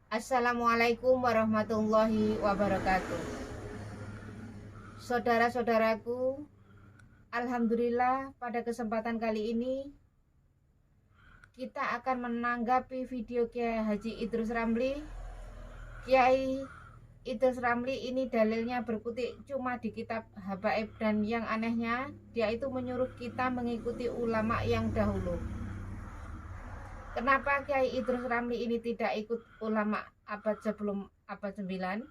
Assalamualaikum warahmatullahi wabarakatuh. Saudara-saudaraku, alhamdulillah pada kesempatan kali ini kita akan menanggapi video Kiai Haji Idrus Ramli. Kiai Idrus Ramli ini dalilnya berkutik cuma di kitab Habaib, dan yang anehnya dia itu menyuruh kita mengikuti ulama yang dahulu. Kenapa Kiai Idrus Ramli ini tidak ikut ulama abad sebelum abad 9?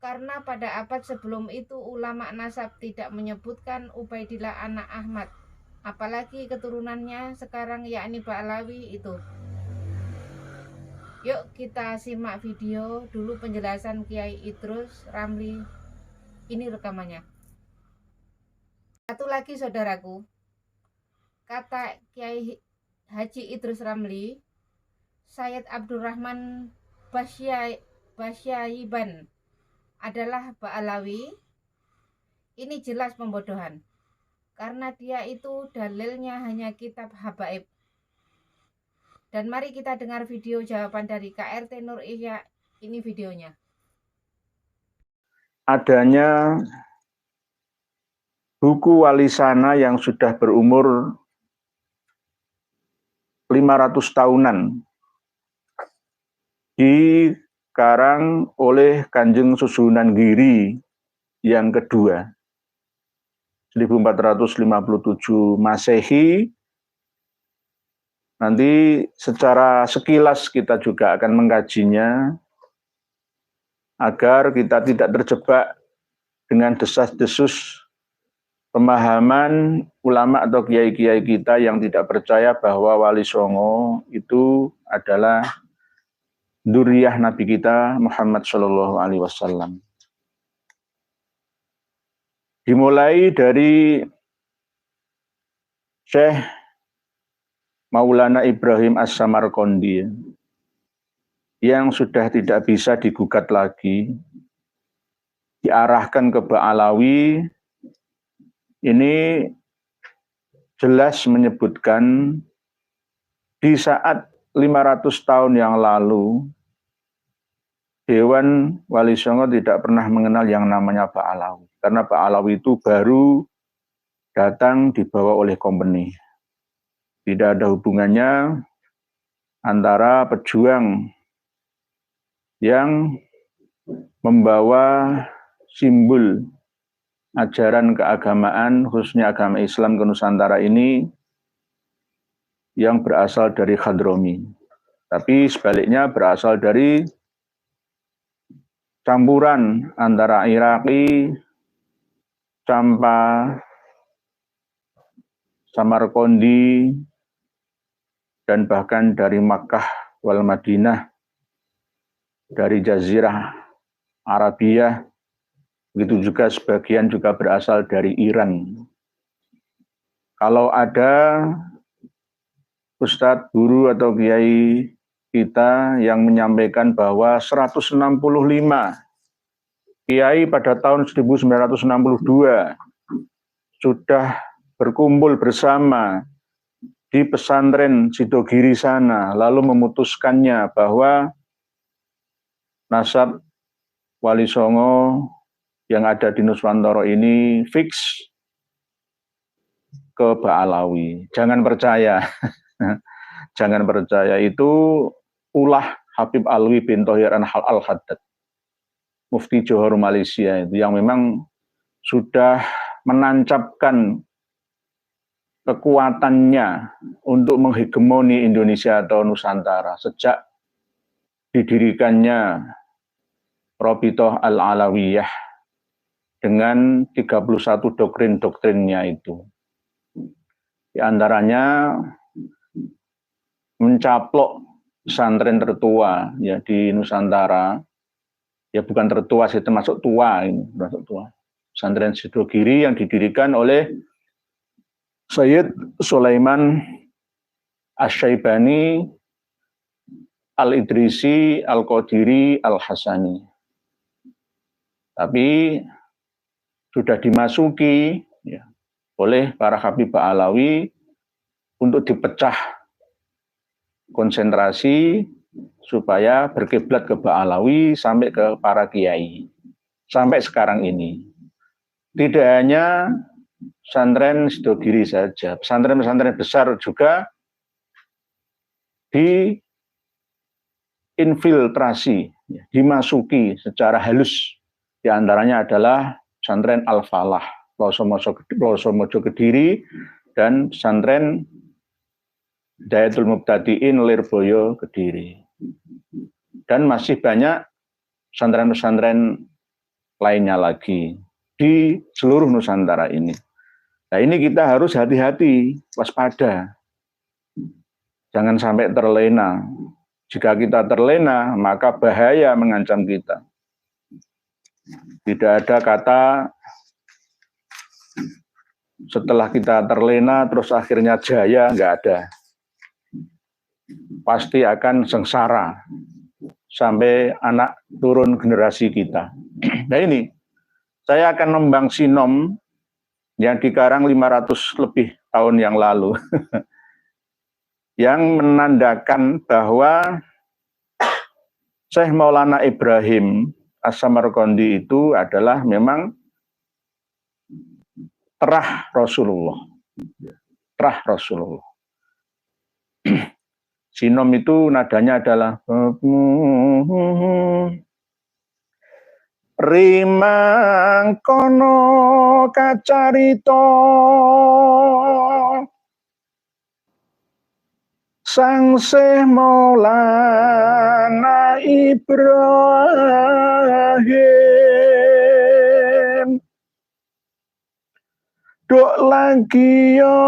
Karena pada abad sebelum itu ulama nasab tidak menyebutkan Ubaidillah anak Ahmad, apalagi keturunannya sekarang yakni Ba'alawi itu. Yuk kita simak video dulu penjelasan Kiai Idrus Ramli. Ini rekamannya. Satu lagi saudaraku, kata Kiai Haji Idrus Ramli, Sayyid Abdurrahman Basyaiban adalah Ba'alawi. Ini jelas pembodohan, karena dia itu dalilnya hanya kitab Habaib. Dan mari kita dengar video jawaban dari KRT Nur Ihya. Ini videonya. Adanya buku Walisana yang sudah berumur 500 tahunan dikarang oleh Kanjeng Susunan Giri yang kedua 1457 Masehi. Nanti secara sekilas kita juga akan mengkajinya agar kita tidak terjebak dengan desas-desus pemahaman ulama atau kiai-kiai kita yang tidak percaya bahwa Wali Songo itu adalah dzurriyyah Nabi kita Muhammad Shallallahu Alaihi Wasallam. Dimulai dari Syekh Maulana Ibrahim As-Samarqandi yang sudah tidak bisa digugat lagi, diarahkan ke Ba'alawi. Ini jelas menyebutkan di saat 500 tahun yang lalu Dewan Wali Songo tidak pernah mengenal yang namanya Ba'alawi, karena Ba'alawi itu baru datang dibawa oleh company. Tidak ada hubungannya antara pejuang yang membawa simbol ajaran keagamaan, khususnya agama Islam ke Nusantara ini, yang berasal dari Hadrami. Tapi sebaliknya berasal dari campuran antara Iraki, Campa, Samarqandi, dan bahkan dari Makkah wal Madinah, dari Jazirah Arabia. Begitu juga sebagian juga berasal dari Iran. Kalau ada ustadz, guru atau kiai kita yang menyampaikan bahwa 165 kiai pada tahun 1962 sudah berkumpul bersama di pesantren Sidogiri sana, lalu memutuskannya bahwa nasab Wali Songo yang ada di Nuswantara ini fix ke Ba'alawi. Jangan percaya. Jangan percaya, itu ulah Habib Alwi bin Thohir Al-Haddad, Mufti Johor Malaysia, itu yang memang sudah menancapkan kekuatannya untuk menghegemoni Indonesia atau Nusantara sejak didirikannya Rabithah Al-Alawiyah dengan 31 doktrin-doktrinnya itu. Di antaranya mencaplok pesantren tertua ya di Nusantara, ya bukan tertua sih, termasuk tua ini, termasuk tua. Pesantren Sidogiri yang didirikan oleh Sayyid Sulaiman Asy-Syaibani Al-Idrisi Al-Qadiri Al-Hasani. Tapi sudah dimasuki ya, oleh para Habib Ba'alawi untuk dipecah konsentrasi supaya berkiblat ke Ba'alawi sampai ke para kiai. Sampai sekarang ini. Tidak hanya pesantren Sidogiri saja, pesantren-pesantren besar juga diinfiltrasi, dimasuki secara halus. Di antaranya adalah pesantren Al-Falah, Plosomojo Kediri, dan pesantren Hidayatul Mubtadiin Lirboyo Kediri. Dan masih banyak pesantren-pesantren lainnya lagi di seluruh Nusantara ini. Nah, ini kita harus hati-hati, waspada. Jangan sampai terlena. Jika kita terlena, maka bahaya mengancam kita. Tidak ada kata setelah kita terlena terus akhirnya jaya, nggak ada. Pasti akan sengsara sampai anak turun generasi kita. Nah ini, saya akan nembang sinom yang dikarang 500 lebih tahun yang lalu. Yang menandakan bahwa Syekh Maulana Ibrahim As-Samarqandi itu adalah memang terah Rasulullah. Terah Rasulullah. Sinom itu nadanya adalah rimang kono kacarito Sang Syekh Maulana Ibrahim dok lagi yo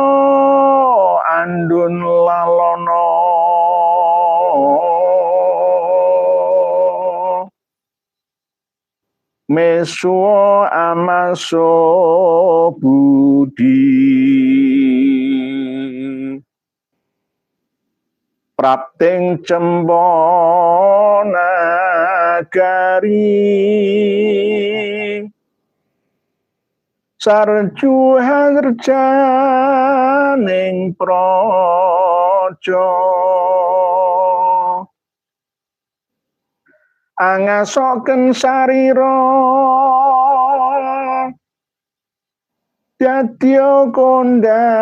andun lalono mesuo amaso budi prapting cembona gari sarju harjaning projo angasoken sarira dadya kondanging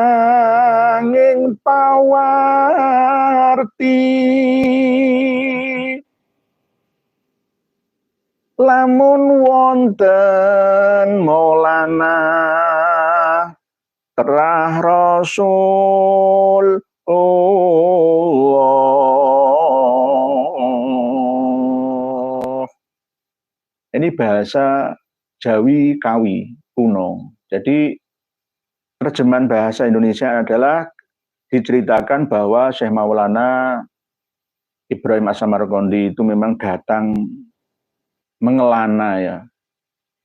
pawarti lamun wonten Maulana terah Rasul Ini bahasa Jawi Kawi kuno. Jadi terjemahan bahasa Indonesia adalah diceritakan bahwa Syekh Maulana Ibrahim As-Samarqandi itu memang datang mengelana ya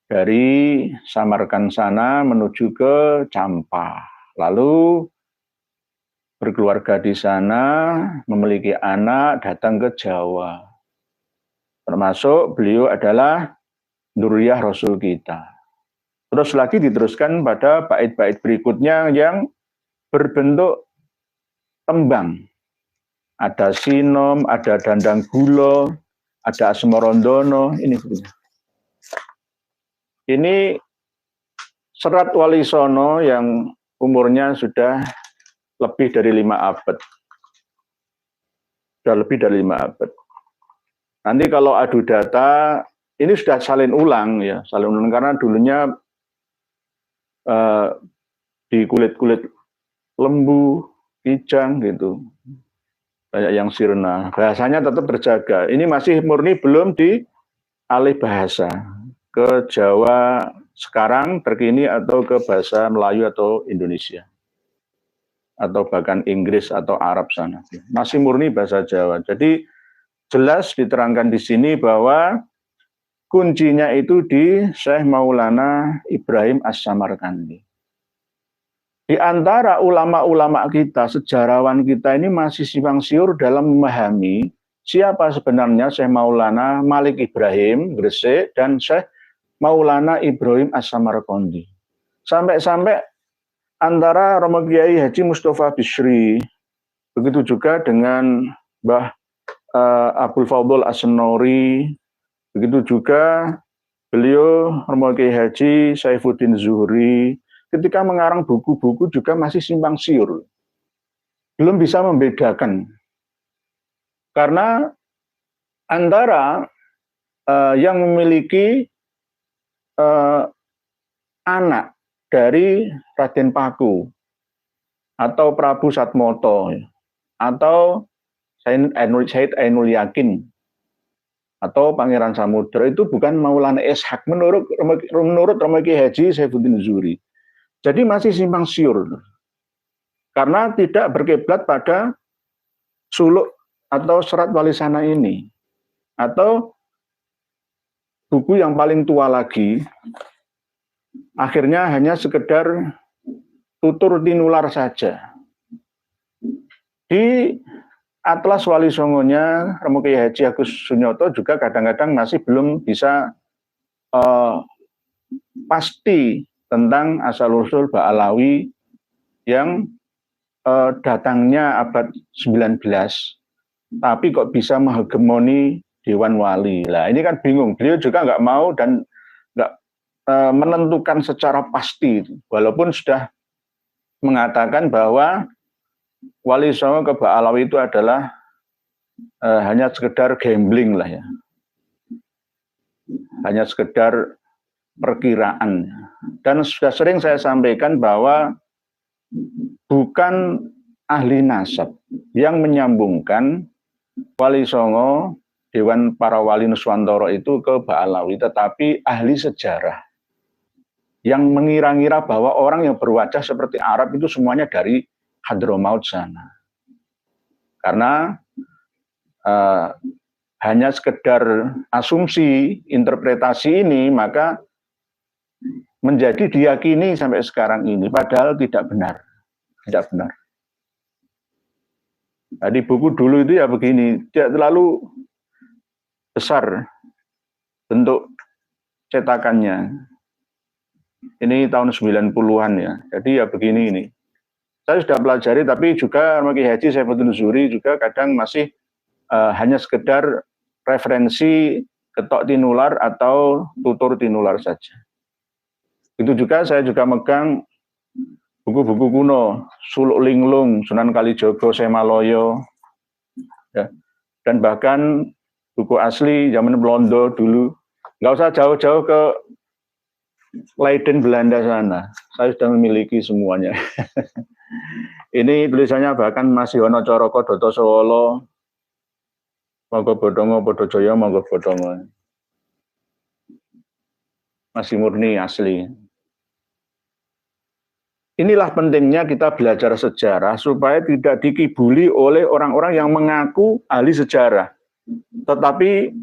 dari Samarkand sana menuju ke Campa. Lalu berkeluarga di sana, memiliki anak, datang ke Jawa. Termasuk beliau adalah Nuriyah Rasul kita. Terus lagi diteruskan pada bait-bait berikutnya yang berbentuk tembang. Ada sinom, ada dandang gulo, ada asmarandono, ini sebetulnya. Ini Serat Wali Sono yang umurnya sudah lebih dari 5 abad. Sudah lebih dari 5 abad. Nanti kalau adu data, ini sudah salin ulang ya, salin ulang karena dulunya di kulit-kulit lembu, kijang gitu. Banyak yang sirna. Bahasanya tetap terjaga. Ini masih murni belum dialih bahasa ke Jawa sekarang terkini atau ke bahasa Melayu atau Indonesia. Atau bahkan Inggris atau Arab sana. Masih murni bahasa Jawa. Jadi jelas diterangkan di sini bahwa kuncinya itu di Syekh Maulana Ibrahim As-Samarqandi. Di antara ulama-ulama kita, sejarawan kita ini masih simpang siur dalam memahami siapa sebenarnya Syekh Maulana Malik Ibrahim Gresik dan Syekh Maulana Ibrahim As-Samarqandi. Sampai-sampai antara Romo Kiai Haji Mustafa Bisri, begitu juga dengan Mbah Abdul Fadl As-Senori, begitu juga beliau Romo Kiai Haji Saifuddin Zuhri, ketika mengarang buku-buku juga masih simpang siur, belum bisa membedakan, karena antara yang memiliki anak dari Raden Paku atau Prabu Satmoto atau Said Ainul Yakin atau Pangeran Samudra itu bukan Maulana Ishak menurut Romo Kiai Haji Saifuddin Zuhri. Jadi masih simpang siur karena tidak berkiblat pada suluk atau serat walisana ini, atau buku yang paling tua lagi akhirnya hanya sekedar tutur tinular saja. Di Atlas Wali Songonya Romo Kiai Haji Agus Sunyoto juga kadang-kadang masih belum bisa pasti tentang asal-usul Ba'alawi yang datangnya abad 19, tapi kok bisa menghegemoni Dewan Wali. Lah ini kan bingung, beliau juga nggak mau dan nggak menentukan secara pasti, walaupun sudah mengatakan bahwa Wali Songo ke Ba'alawi itu adalah hanya sekedar gambling lah ya, hanya sekedar perkiraan. Dan sudah sering saya sampaikan bahwa bukan ahli nasab yang menyambungkan Wali Songo, Dewan Para Wali Nuswantara itu ke Ba'alawi, tetapi ahli sejarah yang mengira-ngira bahwa orang yang berwajah seperti Arab itu semuanya dari Hadramaut sana. Karena hanya sekedar asumsi, interpretasi ini, maka menjadi diyakini sampai sekarang ini, padahal tidak benar. Tidak benar. Jadi buku dulu itu ya begini, tidak terlalu besar bentuk cetakannya. Ini tahun 90-an ya, jadi ya begini ini. Saya sudah pelajari, tapi juga Romo Kiai Haji Saifuddin Zuhri juga kadang masih hanya sekedar referensi ketok tinular atau tutur tinular saja. Itu juga saya juga megang buku-buku kuno, Suluk Linglung, Sunan Kalijogo, Semaloyo, ya. Dan bahkan buku asli zaman Belanda dulu, nggak usah jauh-jauh ke Leiden Belanda sana, saya sudah memiliki semuanya. Ini tulisannya bahkan Mas Yono Coroko Doto Solo, Monggo Bodongo Bodojaya, Monggo Bodongo. Masih murni asli. Inilah pentingnya kita belajar sejarah supaya tidak dikibuli oleh orang-orang yang mengaku ahli sejarah, tetapi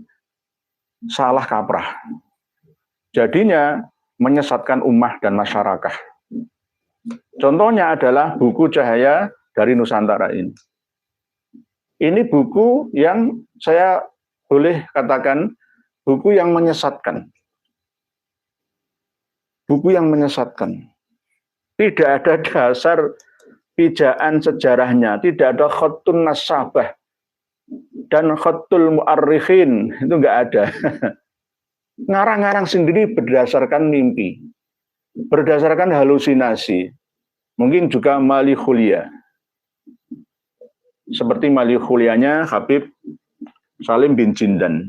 salah kaprah. Jadinya menyesatkan ummah dan masyarakat. Contohnya adalah buku Cahaya dari Nusantara ini. Ini buku yang saya boleh katakan buku yang menyesatkan. Buku yang menyesatkan. Tidak ada dasar pijaan sejarahnya, tidak ada khattun nasabah dan khattul mu'arrikhin, itu enggak ada. Ngarang-ngarang sendiri berdasarkan mimpi, berdasarkan halusinasi, mungkin juga malihulia. Seperti malihulianya Habib Salim bin Jindan.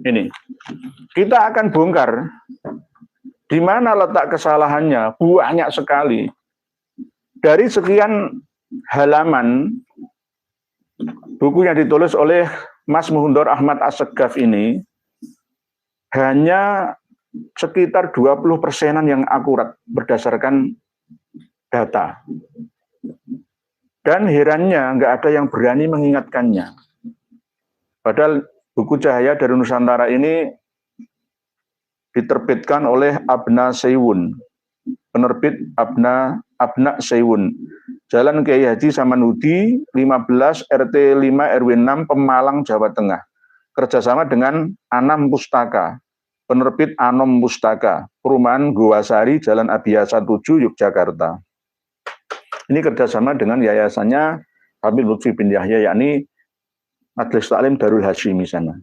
Ini, kita akan bongkar di mana letak kesalahannya, banyak sekali. Dari sekian halaman buku yang ditulis oleh Mas Muhundor Ahmad Assegaf ini, hanya sekitar 20%-an yang akurat berdasarkan data. Dan herannya nggak ada yang berani mengingatkannya. Padahal buku Cahaya dari Nusantara ini diterbitkan oleh Abna Seiwun, penerbit Abna Seiwun, Jalan Kiai Haji Samanhudi 15 RT 5 RW 6 Pemalang, Jawa Tengah, kerjasama dengan Anam Pustaka, penerbit Anom Pustaka, Perumahan Gowasari, Jalan Abiyasa 7, Yogyakarta. Ini kerjasama dengan yayasannya Habib Lutfi bin Yahya, yakni Majelis Taklim Darul Hasyimi sana.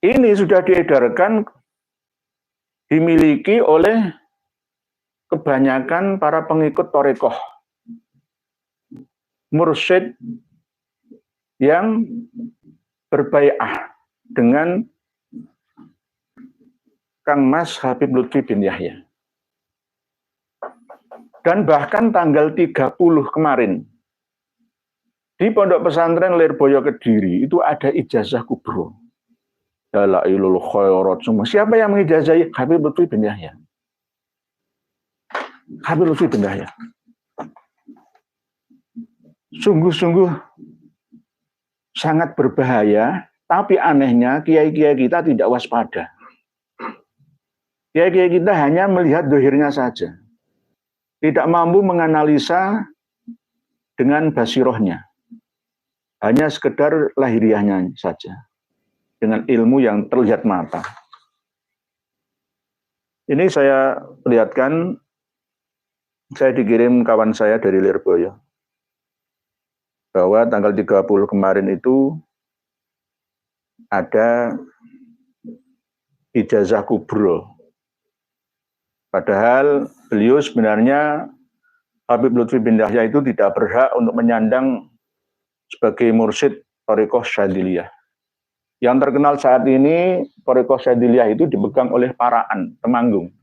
Ini sudah diedarkan, dimiliki oleh kebanyakan para pengikut Thariqah mursyid yang berbai'ah dengan Kang Mas Habib Lutfi bin Yahya. Dan bahkan tanggal 30 kemarin di Pondok Pesantren Lirboyo Kediri itu ada ijazah kubro. Dalailul khairat semua. Siapa yang mengijazahi? Habib Lutfi bin Yahya. Habib Lutfi bin Yahya. Sungguh-sungguh sangat berbahaya, tapi anehnya kiai-kiai kita tidak waspada. Kiai-kiai kita hanya melihat dohirnya saja. Tidak mampu menganalisa dengan basirohnya. Hanya sekedar lahiriahnya saja. Dengan ilmu yang terlihat mata. Ini saya lihatkan, saya dikirim kawan saya dari Lirboyo. Bahwa tanggal 30 kemarin itu ada ijazah kubro. Padahal beliau sebenarnya Habib Lutfi bin Yahya itu tidak berhak untuk menyandang sebagai mursyid Thariqah Syadziliyah. Yang terkenal saat ini Thariqah Syadziliyah itu dipegang oleh Paraan, Temanggung.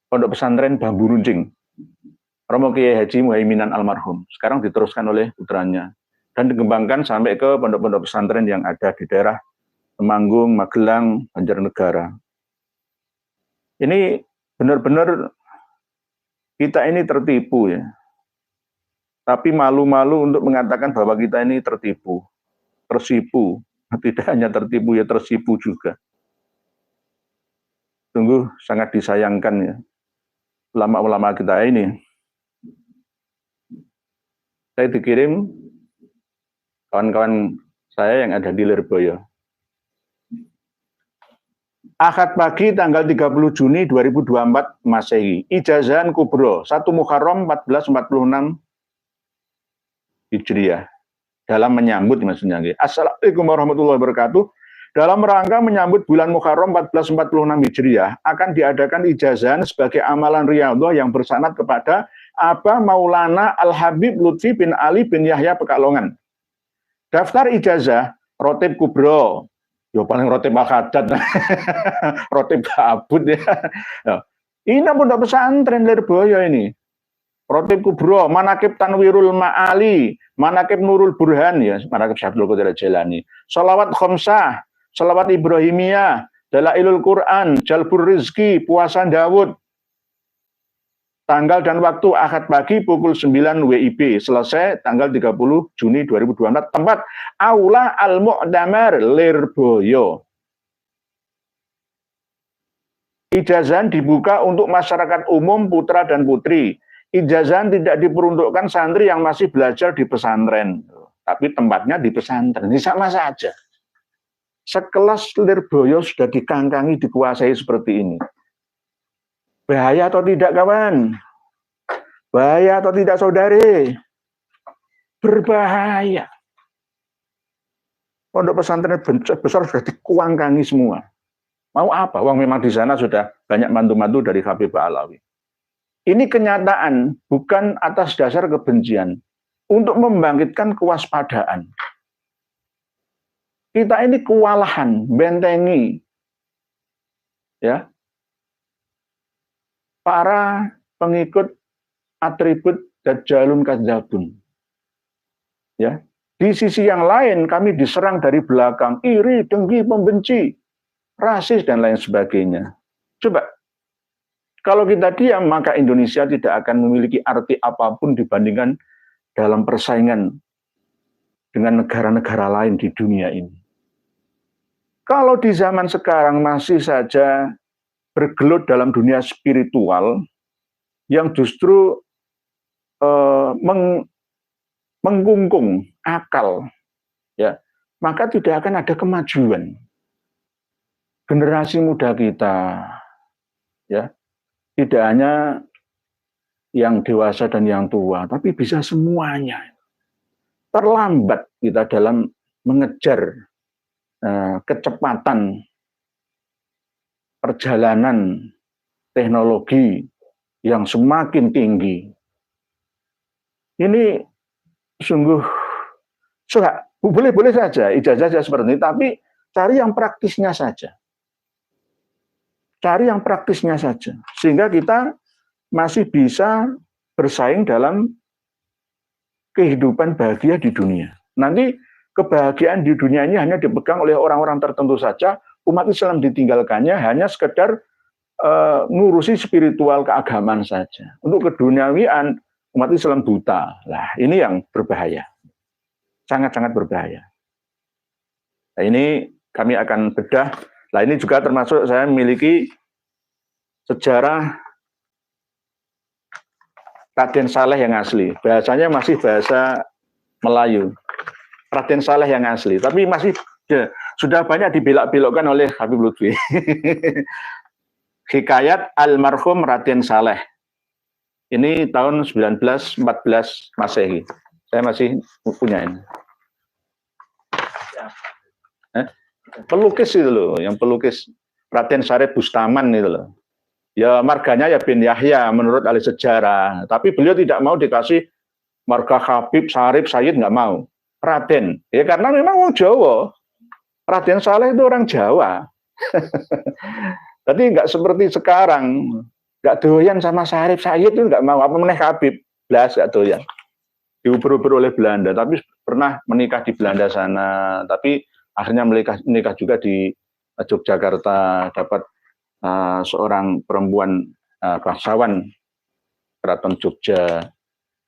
Pondok Pesantren Bambu Runcing. Romo Kiai Haji Muhaiminan almarhum. Sekarang diteruskan oleh putranya. Dan dikembangkan sampai ke pondok-pondok pesantren yang ada di daerah Temanggung, Magelang, Banjarnegara. Ini benar-benar kita ini tertipu ya. Tapi malu-malu untuk mengatakan bahwa kita ini tertipu, tersipu. Tidak hanya tertipu ya, tersipu juga. Sungguh sangat disayangkan ya. Ulama-ulama kita ini. Saya dikirim kawan-kawan saya yang ada di Lirboyo. Ahad pagi tanggal 30 Juni 2024 Masehi. Ijazahan kubro 1 Muharram 1446 Hijriah. Dalam menyambut maksudnya. Assalamualaikum warahmatullahi wabarakatuh. Dalam rangka menyambut bulan Muharram 1446 Hijriah akan diadakan ijazahan sebagai amalan riyadhah yang bersanad kepada Abah Maulana Al-Habib Lutfi bin Ali bin Yahya Pekalongan. Daftar ijazah Rotib Kubro. Ya paling Rotib Akadat. Rotib Abud ya. Ini pondok pesantren Lirboyo ini. Rotib Kubro, Manakib Tanwirul Ma'ali, Manakib Nurul Burhan ya, Manakib Syaikhul Qadir Jailani. Shalawat Khomsah, Shalawat Ibrahimiyah, Dalailul Quran, Jalbur Rizki, Puasa Dawud. Tanggal dan waktu Ahad pagi pukul 9 WIB, selesai tanggal 30 Juni 2024, tempat Aula Al-Mu'tamar Lirboyo. Ijazahan dibuka untuk masyarakat umum putra dan putri. Ijazahan tidak diperuntukkan santri yang masih belajar di pesantren, tapi tempatnya di pesantren. Ini sama saja. Sekelas Lirboyo sudah dikangkangi, dikuasai seperti ini. Bahaya atau tidak kawan? Bahaya atau tidak saudari? Berbahaya. Pondok pesantren besar sudah dikuangkangi semua. Mau apa? Wong memang di sana sudah banyak mantu-mantu dari Habib Alawi. Ini kenyataan, bukan atas dasar kebencian. Untuk membangkitkan kewaspadaan. Kita ini kewalahan, bentengi. Ya. Para pengikut atribut Dajjalun Kadzabun. Ya. Di sisi yang lain kami diserang dari belakang, iri, dengki, pembenci, rasis dan lain sebagainya. Coba, kalau kita diam maka Indonesia tidak akan memiliki arti apapun dibandingkan dalam persaingan dengan negara-negara lain di dunia ini. Kalau di zaman sekarang masih saja bergelut dalam dunia spiritual yang justru mengkungkung akal, ya, maka tidak akan ada kemajuan. Generasi muda kita, ya, tidak hanya yang dewasa dan yang tua, tapi bisa semuanya. Terlambat kita dalam mengejar kecepatan perjalanan teknologi yang semakin tinggi. Ini sungguh boleh saja ijazah seperti ini, tapi cari yang praktisnya saja. Cari yang praktisnya saja, sehingga kita masih bisa bersaing dalam kehidupan bahagia di dunia. Nanti kebahagiaan di dunia ini hanya dipegang oleh orang-orang tertentu saja, umat Islam ditinggalkannya hanya sekedar ngurusi spiritual keagamaan saja. Untuk keduniawian, umat Islam buta. Lah, ini yang berbahaya. Sangat-sangat berbahaya. Nah, ini kami akan bedah. Nah, ini juga termasuk saya memiliki sejarah Raden Saleh yang asli. Bahasanya masih bahasa Melayu. Raden Saleh yang asli. Tapi masih sudah banyak dibelok-belokkan oleh Habib Lutfi. Hikayat Almarhum Raden Saleh. Ini tahun 1914 Masehi. Saya masih punya ini. Pelukis itu loh, yang pelukis Raden Syarif Bustaman itu loh. Ya marganya ya bin Yahya menurut ahli sejarah, tapi beliau tidak mau dikasih marga Habib, Syarif, Sayyid, nggak mau. Raden, ya karena memang orang Jawa. Raden Saleh itu orang Jawa. Tapi nggak seperti sekarang, nggak doyan sama Syarif, Sayyid itu nggak mau. Apa meneh Habib, belas nggak doyan. Diuber-uber oleh Belanda, tapi pernah menikah di Belanda sana, tapi akhirnya menikah juga di Yogyakarta, dapat seorang perempuan bangsawan Keraton Jogja,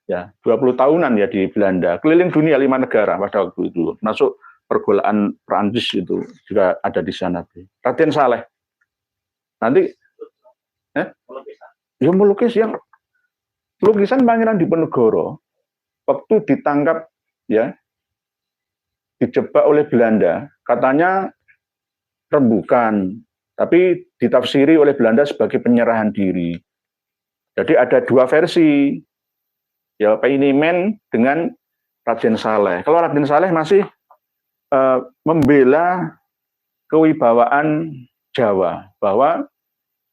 ya 20 tahunan ya di Belanda, keliling dunia 5 negara pada waktu itu, masuk pergulaan Prancis itu juga ada di sana. Raden Saleh, nanti ya melukis yang lukisan Pangeran Diponegoro waktu ditangkap ya, dijebak oleh Belanda, katanya rembukan. Tapi ditafsiri oleh Belanda sebagai penyerahan diri. Jadi ada dua versi. Ya, Painimen dengan Raden Saleh. Kalau Raden Saleh masih membela kewibawaan Jawa, bahwa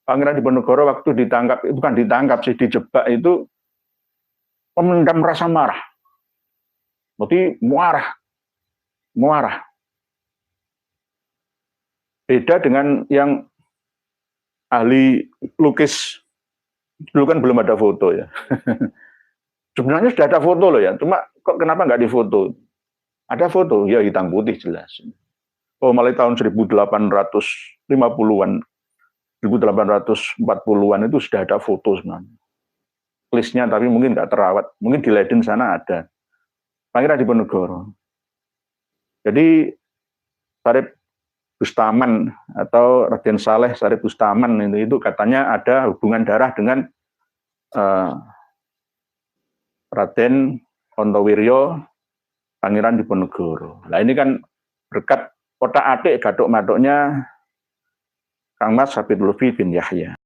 Pangeran Diponegoro waktu ditangkap, bukan ditangkap sih, dijebak itu memendam rasa marah. Berarti muarah. Beda dengan yang ahli lukis, dulu kan belum ada foto ya. Sebenarnya sudah ada foto loh ya, cuma kok kenapa nggak difoto? Ada foto, ya hitam putih jelas. Oh, mulai tahun 1850-an, 1840-an itu sudah ada foto sebenarnya. Listnya tapi mungkin nggak terawat, mungkin di Leiden sana ada. Pangeran Diponegoro. Jadi Syarif Bustaman atau Raden Saleh Syarif Bustaman itu katanya ada hubungan darah dengan Raden Ontowiryo Pangeran Diponegoro. Nah ini kan berkat otak atik gaduk maduknya Kang Mas Habib Lutfi bin Yahya.